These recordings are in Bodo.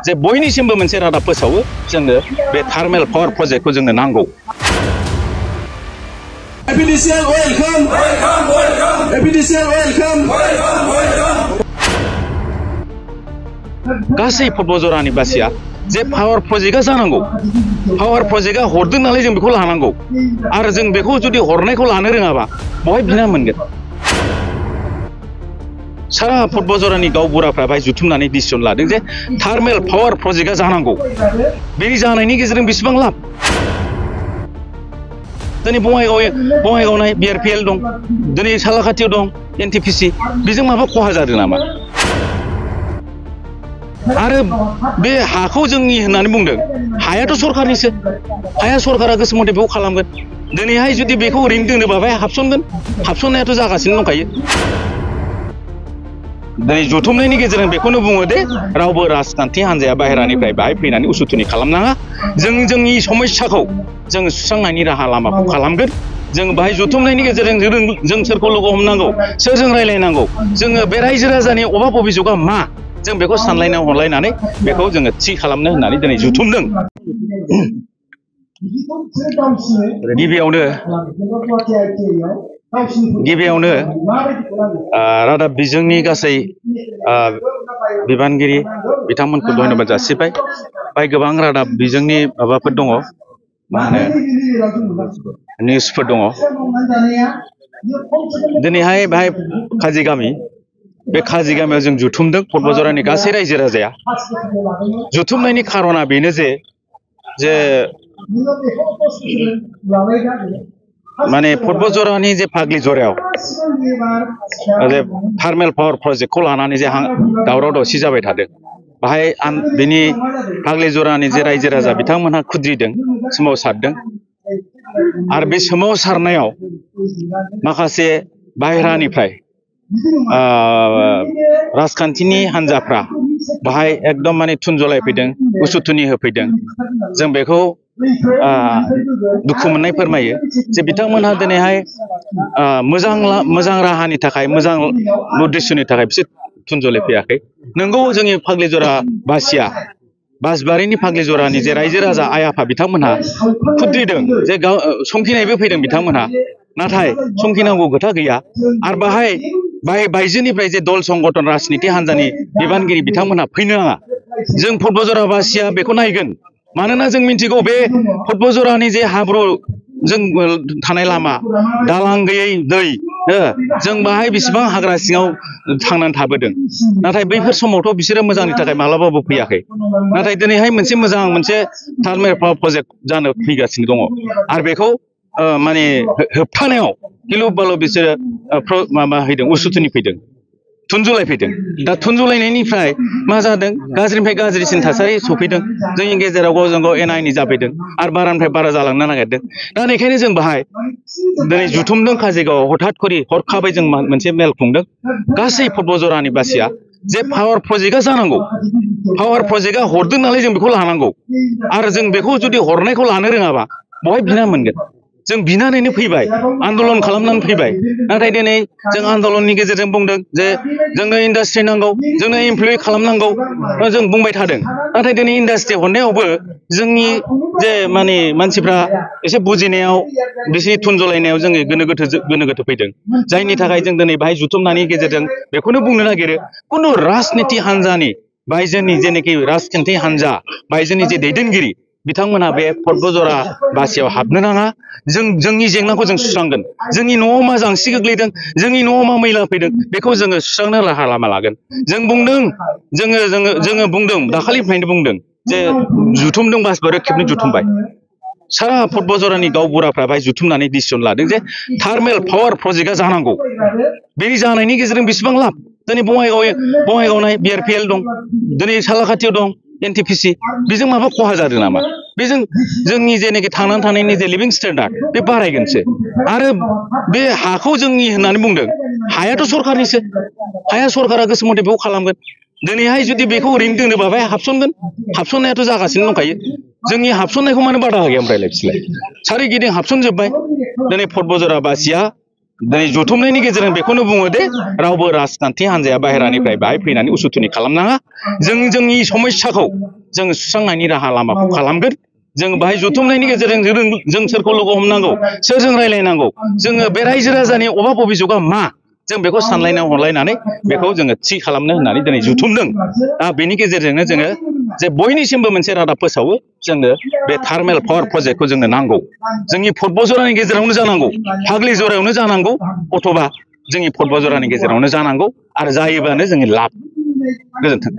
जे बयनिसिमबो मोनसे रादाब फोसावो जोंनो बे थार्मेल पावार प्रजेक्टखौ जोंनो नांगौ। APDCL welcome, welcome, welcome. APDCL welcome, welcome, welcome. गासै फटबजरानि बासिया जे पावार प्रजेक्टआ जानांगौ, पावार प्रजेक्टआ हरदों नालाय जों बेखौ लानांगौ आरो जों बेखौ जुदि हरनायखौ लानो रोङाबा बहाय बिना मोनगोन। सारा फटबजरानि गावबुराफ्रा बाहाय जुथुमनानै डिसिसन लादों जे थार्मेल पावार प्रजेक्टआ जानांगौ। बेनि जानायनि गेजेरजों बेसेबां लाब। दिनै बङाइगावआव BRPL दं, दिनै सालाकाथियाव दं NTPC, बेजों माबा खहा जादों नामा? आरो बे हाखौ जोंनि होननानै बुंदों, हायाथ' सरखारनिसो, हाया सरकारा गोसो मथे बेखौ खालामगोन। दिनैहाय जुदि बेखौ ओरैनो दोनोबा बेहाय हाबसनगोन, हाबसननायाथ' जागासिनो दंखायो। दिनै जुथुमनायनि गेजेरजों बेखौनो बुङो दे रावबो राजखान्थि हान्जाया बाहेरानिफ्राय बाहाय फैनानै उसुथुनि खालामनाङा। जोंनि समस्याखौ जों सुस्रांनायनि राहा लामाखौ खालामगोन। जों बाहाय जुथुमनायनि गेजेरजों जों सोरखौ लोगो हमनांगौ, सोरजों रायलायनांगौ, जोङो बे रायजो राजानि अभाब अभिजोगआ मा, जों बेखौ सानलायना हरलायनानै बेखौ जोङो थि खालामनो होननानै दिनै जुथुमदों। गिबियावनो रादाब बिजोंनि गासै बिबानगिरि बिथांमोनखौ धन्यबाद जासिबाय। बाहाय गोबां रादाब बिजोंनि माबाफोर दङ, मा होनो निउसफोर दङ। दिनैहाय बाहाय काजिगामि, बे काजिगामियाव जों जुथुमदों फटबजरानि गासै रायजो राजाया। जुथुमनायनि खारना बेनो जे माने फटबजरानि जे फाग्लि जरायाव थार्मेल पावार प्रजेक्टखौ लानानै जे दावराव दावसि जाबाय थादों, बाहाय बिनि फाग्लि जरानि जे रायजो राजा बिथांमोनहा खुद्रिदों, सोमावसारदों। आरो बे सोमावसारनायाव माखासे बाहेरानिफ्राय राजखान्थिनि हान्जाफ्रा बाहाय एकदम माने थुनजलायफैदों, उसुथुनि होफैदों। जों बेखौ दुखु मोननाय फोरमायो जे बिथांमोनहा दिनैहाय मोजां राहानि थाखाय, मोजां उद्देश्यनि थाखाय बिसोर थुनजले फैयाखै। नोंगौ, जोंनि फाग्लिजरा बासिया, बासबारिनि फाग्लिजरानि जे रायजो राजा आइ आफा बिथांमोनहा खुद्रिदों, जे संखिनायबो फैदों बिथांमोनहा। नाथाय संखिनांगौ खोथा गैया। आरो बाहाय बायजोनिफ्राय जे दल संगठन राजनिति हान्जानि बिबानगिरि बिथांमोनहा फैनो नाङा। जों फटबजरा बासिया बेखौ नायगोन। मानोना जों मिथिगौ बे फटबजरानि जे हाब्रु जों थानाय लामा, दालां गैयै दै, जों बाहाय बेसेबां हाग्रा सिङाव थांनानै थाबोदों। नाथाय बैफोर समावथ' बिसोरो मोजांनि थाखाय मालाबाबो फैयाखै। नाथाय दिनैहाय मोनसे थार्मेल पावार प्रजेक्ट जानो फैगासिनो दङ। आरो बेखौ माने होबथानायाव गिलु बालु बिसोरो माबा हैदों, उसुथुनि फैदों, थुनजुलाय फैदों। दा थुनजुलायनायनिफ्राय मा जादों, गाज्रिनिफ्राय गाज्रिसिन थासारि सफैदों। जोंनि गेजेराव गावजों गाव एना एनि जाफैदों आरो बारानिफ्राय बारा जालांनो नागिरदों। दा बेखायनो जों बाहाय दिनै जुथुमदों काजिगावआव, हठात खरि हरखाबै जों मोनसे मेल खुंदों। गासै फटबजरानि बासिया जे पावार प्रजेक्टआ जानांगौ, पावार प्रजेक्टआ हरदों नालाय जों बेखौ लानांगौ आरो जों बेखौ जुदि हरनायखौ लानो रोङाबा बहाय बिना मोनगोन। जों बिनानैनो फैबाय, आन्दलन खालामनानै फैबाय। नाथाय दिनै जों आन्दलननि गेजेरजों बुंदों जे जोंनो इन्डास्ट्रि नांगौ, जोंनो इमप्लय खालामनांगौ, जों बुंबाय थादों। नाथाय दिनै इन्डास्ट्रि हरनायावबो जोंनि जे माने मानसिफ्रा एसे बुजिनायाव, बिसोरनि थुनजलायनायाव जोङो गोनो गोथो फैदों। जायनि थाखाय जों दिनै बाहाय जुथुमनायनि गेजेरजों बेखौनो बुंनो नागिरो, खुनु राजनिति हान्जानि बायजोनि जेनाखि राजखान्थि हान्जा, बायजोनि जे दैदेनगिरि बिथांमोना बे फटबजरा बासियाव हाबनो नाङा। जोंनि जेंनाखौ जों सुस्रांगोन। जोंनि न'आव मा जांसि गोग्लैदों, जोंनि न'आव मा मैला फैदों, बेखौ जोङो सुस्रांनो राहा लामा लागोन। जों बुंदों, जोङो बुंदों, दाखालिनिफ्रायनो बुंदों जे जुथुमदों, बासबारियाव खेबनै जुथुमबाय। सारा फटबजरानि गावबुराफ्रा बाहाय जुथुमनानै डिसिसन लादों जे थार्मेल पावार प्रजेक्टआ जानांगौ। बेनि जानायनि गेजेरजों बेसेबां लाब। दिनै बङाइगावआव BRPL दं, दिनै सालाकाथियाव दं NTPC, बेजों माबा खहा जादों नामा? बेजों जोंनि जेनाखि थांनानै थानायनि जे लिभिं स्टेन्डार्ड बे बारायगोनसो। आरो बे हाखौ जोंनि होननानै बुंदों, हायाथ' सरखारनिसो, हाया सरकारा गोसो मथे बेखौ खालामगोन। दिनैहाय जुदि बेखौ ओरैनो दोनोबा बेहाय हाबसनगोन, हाबसननायाथ' जागासिनो दंखायो। जोंनि हाबसननायखौ मानो बादा होगैया ओमफ्रायलाय बिसोरलाय? सारिगिदिं हाबसनजोब्बाय। दिनै फटबजरा बासिया दिनै जथुमनायनि गेजेरजों बेखौनो बुङो दे रावबो राजखान्थि हान्जाया बाहेरानिफ्राय बाहाय फैनानै उसुथुनि खालामनाङा जों जोंनि समस्याखौ जों सुस्रांनायनि राहा लामाखौ खालामगोन जों बाहाय जथुमनायनि गेजेरजों जों सोरखौ लोगो हमनांगौ सोरजों रायलायनांगौ जोङो बे रायजो राजानि अभाब अभिजोगआ मा जों बेखौ सानलायना हरलायनानै बेखौ जोङो थि खालामनो होननानै दिनै जुथुमदों बेनि गेजेरजोंनो जोङो जे बयनिसिमबो मोनसे रादाब फोसावो जोंनो बे थार्मेल पावार प्रजेक्टखौ जोंनो नांगौ जोंनि फटबजरानि गेजेरावनो जानांगौ फाग्लि जरायावनो जानांगौ अथबा जोंनि फटबजरानि गेजेरावनो जानांगौ आरो जायोबानो जोंनि लाब गोजोन्थों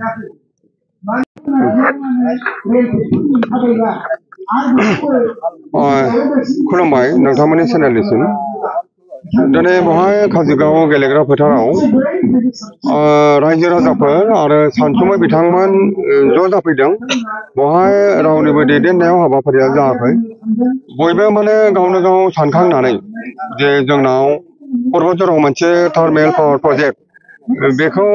खुलुमबाय नोंथांमोननि चेनेलनिसिम दिनै बेवहाय काजिगाव गेलेग्रा फोथाराव रायजो राजाफोर आरो सानसुमै बिथांमोन ज' जाफैदों बेवहाय रावनिबो दैदेननायाव हाबाफारिया जायाखै बयबो माने गावनो गाव सानखांनानै जे जोंनाव पर्बतजराव मोनसे थार्मेल पावार प्रजेक्ट बेखौ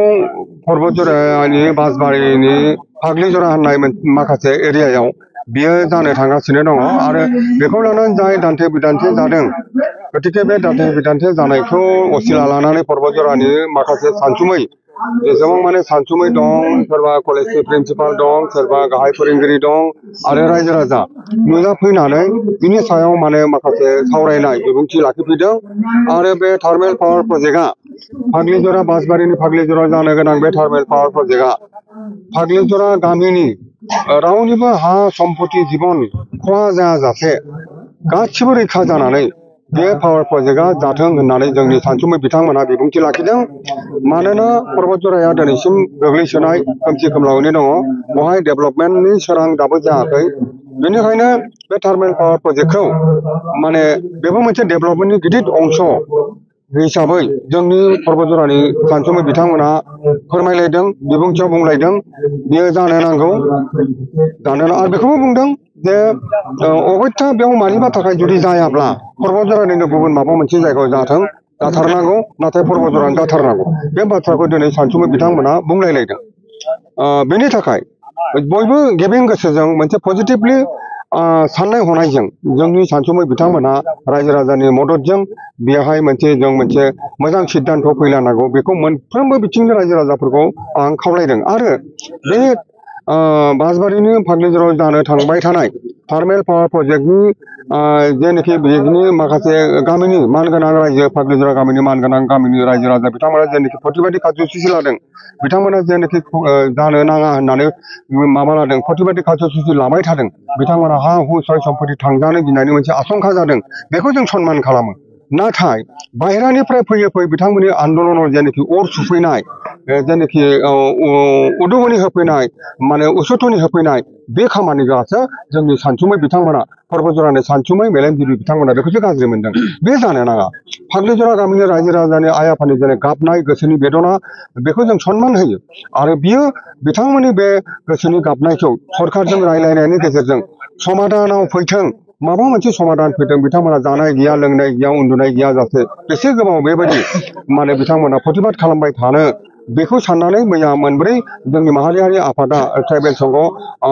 पर्बतजरानि बासबारिनि फाग्लिजरा होननाय माखासे एरियायाव बियो जानो थांगासिनो दङ आरो बेखौ लानानै जाय दान्थे बिदान्थे जादों गतिके बे दान्थे बिदान्थे जानायखौ असिला लानानै पर्बतजरानि माखासे सानसुमै जेसेबां माने सानसुमै दं सोरबा कलेजनि प्रिन्सिपाल दं सोरबा गाहाय फोरोंगिरि दं आरो रायजो राजा नुजाफैनानै बिनि सायाव माने माखासे सावरायनाय बिबुंथि लाखिफैदों आरो बे थार्मेल पावार प्रजेक्टआ फाग्लिजरा बासबारिनि फाग्लिजरा जानो गोनां बे थार्मेल पावार प्रजेक्टआ फाग्लिजरा गामिनि रावनिबो हा सम्पति जीवन खहा जायाजासे गासिबो रैखा जानानै बे पावार प्रजेक्टआ जाथों होननानै जोंनि सानसुमै बिथांमोनहा बिबुंथि लाखिदों मानोना पर्बतजराया दिनैसिम गोग्लैसोनाय खोमसि खोमलावैनो दङ बेवहाय डेभेलपमेन्टनि सोरां दाबो जायाखै बेनिखायनो बे थार्मेल पावार प्रजेक्टखौ माने बेबो मोनसे डेभेलपमेन्टनि गिदिर अंश हिसाबै जोंनि पर्बतजरानि सानसुमै बिथांमोना फोरमायलायदों बिबुंथियाव बुंलायदों बियो जानो नांगौ आरो बेखौबो बुंदों जे अबयथा बेयाव मानिबा थाखाय जुदि जायाब्ला पर्बतजरानिनो गुबुन माबा मोनसे जायगायाव जाथारनांगौ नाथाय पर्बतजरानो जाथारनांगौ बे बाथ्राखौ दिनै सानसुमै बिथांमोना बुंलायलायदों बेनि थाखाय बयबो गेबें गोसोजों मोनसे पजिटिभलि साननाय हनायजों जोंनि सानसुमै बिथांमोना रायजो राजानि मददजों बेवहाय जों मोनसे मोजां सिद्धान्त फैलानांगौ बेखौ मोनफ्रोमबो बिथिंनि रायजो राजाफोरखौ आं खावलायदों आरो बे बासबारिनि फाग्लिजराव जानो थांबाय थानाय थार्मेल पावार प्रजेक्टनि जेनाखि बेनि माखासे गामिनि मानगोनां रायजो फाग्लिजरा गामिनि मानगोनां गामिनि रायजो राजा बिथांमोना जेनाखि प्रतिबादि कार्यसुचि लादों बिथांमोना जेनाखि जानो नाङा होननानै माबा लादों प्रतिबादि कार्यसुचि लाबाय थादों बिथांमोना हा हु सय सम्पति थांजानो गिनायनि मोनसे आशंका जादों बेखौ जों सनमान खालामो नाथाय बाहेरानिफ्राय फैयै बिथांमोननि आन्दलनाव जेनाखि अर सुफैनाय जेनाखि उदुबनि होफैनाय माने उसुथुनि होफैनाय बे खामानियासो जोंनि सानसुमै बिथांमोना पर्बतजरानि सानसुमै मेलेमजिबि बिथांमोना बेखौसो गाज्रि मोनदों बे जानो नाङा फाग्लिजरा गामिनि रायजो राजानि आइ आफानि जेरै गाबनाय गोसोनि बेदना बेखौ जों सनमान होयो आरो बियो बिथांमोननि बे गोसोनि गाबनायखौ सरकारजों रायलायनायनि गेजेरजों समाधानाव फैथों माबा मोनसे समाधान फैथों बिथांमोना जानाय गैया लोंनाय गैया उन्दुनाय गैया जासे बेसे गोबाव बेबायदि माने बिथांमोना प्रतिबाद खालामबाय थानो बेखौ साननानै मैया मोनब्रै जोंनि माहारियारि आफादा ट्राइबेल संघ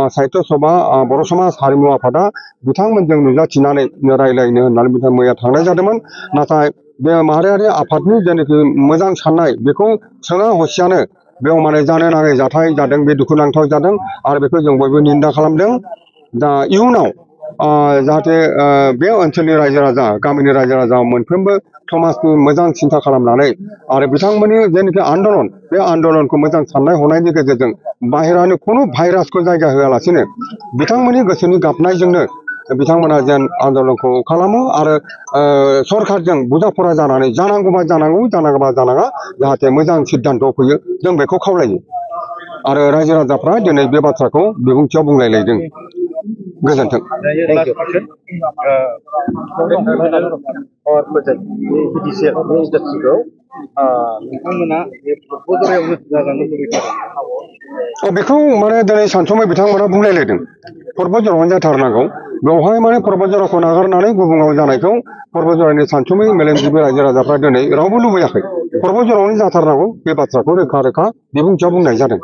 साहित्य सभा बर' समाज हारिमु आफादा बिथांमोनजों नुजाथिनानै रायलायनो होननानै मैया थांनाय जादोंमोन नाथाय बे माहारियारि आफादनि जेनाखि मोजां साननाय बेखौ सोङा हसियानो बेयाव माने जानो नाङै जाथाय जादों बे दुखुनांथाव जादों आरो बेखौ जों बयबो निन्दा खालामदों दा इयुनाव जाहाथे बे ओनसोलनि रायजो राजा गामिनि रायजो राजा मोनफ्रोमबो समाजनि मोजां सिन्था खालामनानै आरो बिथांमोननि जेनाखि आन्दलन बे आन्दलनखौ मोजां साननाय हनायनि गेजेरजों बाहेरानि खुनु भाइरासखौ जायगा होआलासिनो बिथांमोननि गोसोनि गाबनायजोंनो बिथांमोना जेन आन्दलनखौ खालामो आरो सरकारजों बुजाफरा जानानै जानांगौबा जानांगौ जानाङाबा जानाङा जाहाथे मोजां सिद्धान्तआव फैयो जों बेखौ खावलायो आरो रायजो राजाफ्रा दिनै बे बाथ्राखौ बिबुंथियाव बुंलायलायदों गोजोन्थों बेखौ माने दिनै सानसुमै बिथांमोना बुंलायलायदों पर्बतजरावनो जाथारनांगौ बेवहाय माने पर्बतजराखौ नागारनानै गुबुनाव जानायखौ पर्बतजरानि सानसुमै मेलेमजिबि रायजो राजाफ्रा दिनै रावबो लुबैयाखै पर्बतजरावनो जाथारनांगौ बे बाथ्राखौ रोखा रोखा बिबुंथियाव बुंनाय जादों